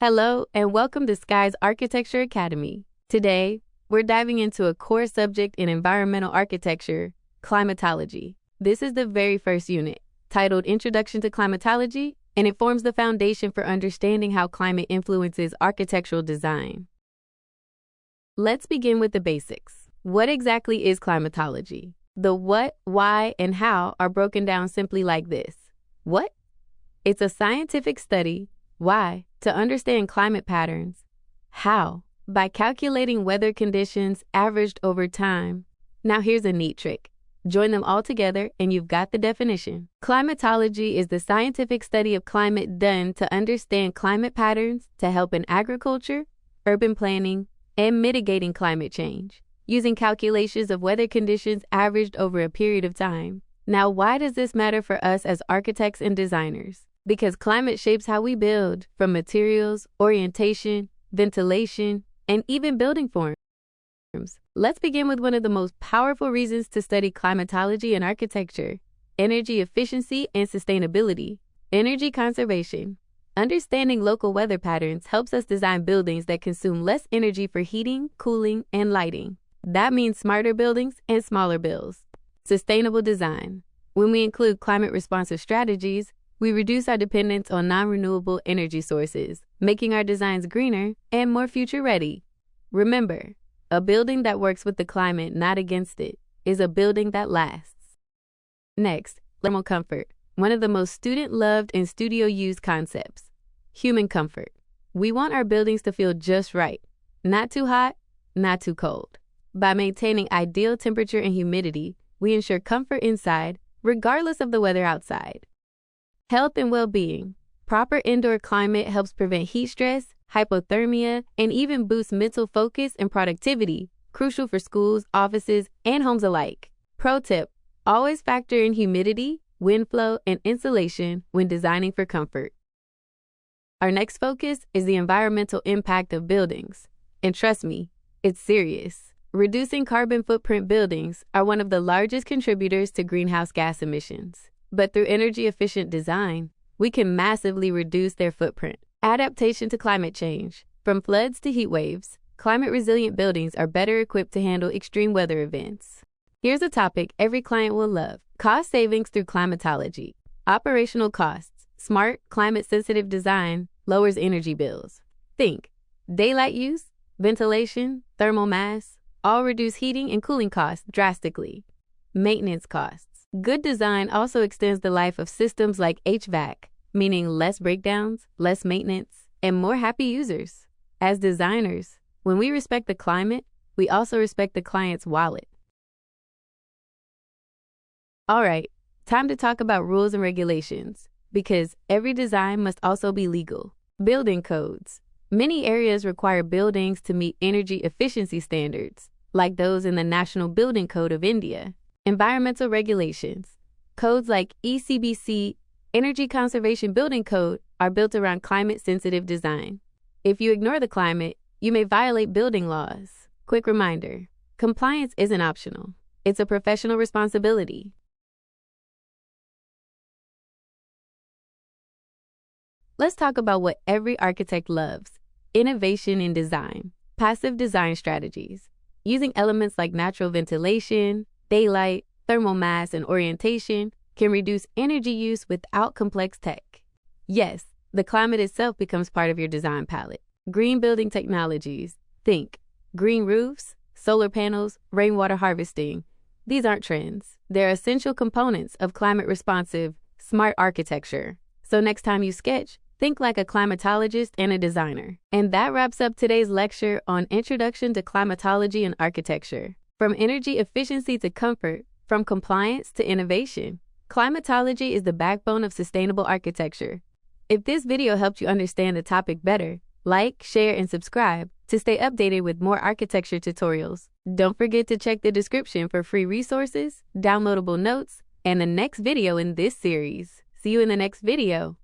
Hello, and welcome to Skye's Architecture Academy. Today, we're diving into a core subject in environmental architecture, climatology. This is the very first unit, titled Introduction to Climatology, and it forms the foundation for understanding how climate influences architectural design. Let's begin with the basics. What exactly is climatology? The what, why, and how are broken down simply like this. What? It's a scientific study. Why? To understand climate patterns. How? By calculating weather conditions averaged over time. Now here's a neat trick. Join them all together and you've got the definition. Climatology is the scientific study of climate done to understand climate patterns to help in agriculture, urban planning, and mitigating climate change, using calculations of weather conditions averaged over a period of time. Now, why does this matter for us as architects and designers? Because climate shapes how we build, from materials, orientation, ventilation, and even building forms. Let's begin with one of the most powerful reasons to study climatology in architecture: energy efficiency and sustainability. Energy conservation. Understanding local weather patterns helps us design buildings that consume less energy for heating, cooling, and lighting. That means smarter buildings and smaller bills. Sustainable design. When we include climate-responsive strategies, we reduce our dependence on non-renewable energy sources, making our designs greener and more future-ready. Remember, a building that works with the climate, not against it, is a building that lasts. Next, thermal comfort, one of the most student-loved and studio-used concepts. Human comfort. We want our buildings to feel just right, not too hot, not too cold. By maintaining ideal temperature and humidity, we ensure comfort inside, regardless of the weather outside. Health and well-being. Proper indoor climate helps prevent heat stress, hypothermia, and even boosts mental focus and productivity, crucial for schools, offices, and homes alike. Pro tip: always factor in humidity, wind flow, and insulation when designing for comfort. Our next focus is the environmental impact of buildings. And trust me, it's serious. Reducing carbon footprint buildings are one of the largest contributors to greenhouse gas emissions. But through energy-efficient design, we can massively reduce their footprint. Adaptation to climate change. From floods to heat waves, climate-resilient buildings are better equipped to handle extreme weather events. Here's a topic every client will love: cost savings through climatology. Operational costs. Smart, climate-sensitive design lowers energy bills. Think: daylight use, ventilation, thermal mass, all reduce heating and cooling costs drastically. Maintenance costs. Good design also extends the life of systems like HVAC, meaning less breakdowns, less maintenance, and more happy users. As designers, when we respect the climate, we also respect the client's wallet. All right, time to talk about rules and regulations, because every design must also be legal. Building codes. Many areas require buildings to meet energy efficiency standards, like those in the National Building Code of India. Environmental regulations. Codes like ECBC, Energy Conservation Building Code, are built around climate-sensitive design. If you ignore the climate, you may violate building laws. Quick reminder: compliance isn't optional. It's a professional responsibility. Let's talk about what every architect loves: innovation in design. Passive design strategies. Using elements like natural ventilation, daylight, thermal mass, and orientation can reduce energy use without complex tech. Yes, the climate itself becomes part of your design palette. Green building technologies. Think: green roofs, solar panels, rainwater harvesting. These aren't trends. They're essential components of climate-responsive, smart architecture. So next time you sketch, think like a climatologist and a designer. And that wraps up today's lecture on Introduction to Climatology and Architecture. From energy efficiency to comfort, from compliance to innovation, climatology is the backbone of sustainable architecture. If this video helped you understand the topic better, like, share, and subscribe to stay updated with more architecture tutorials. Don't forget to check the description for free resources, downloadable notes, and the next video in this series. See you in the next video.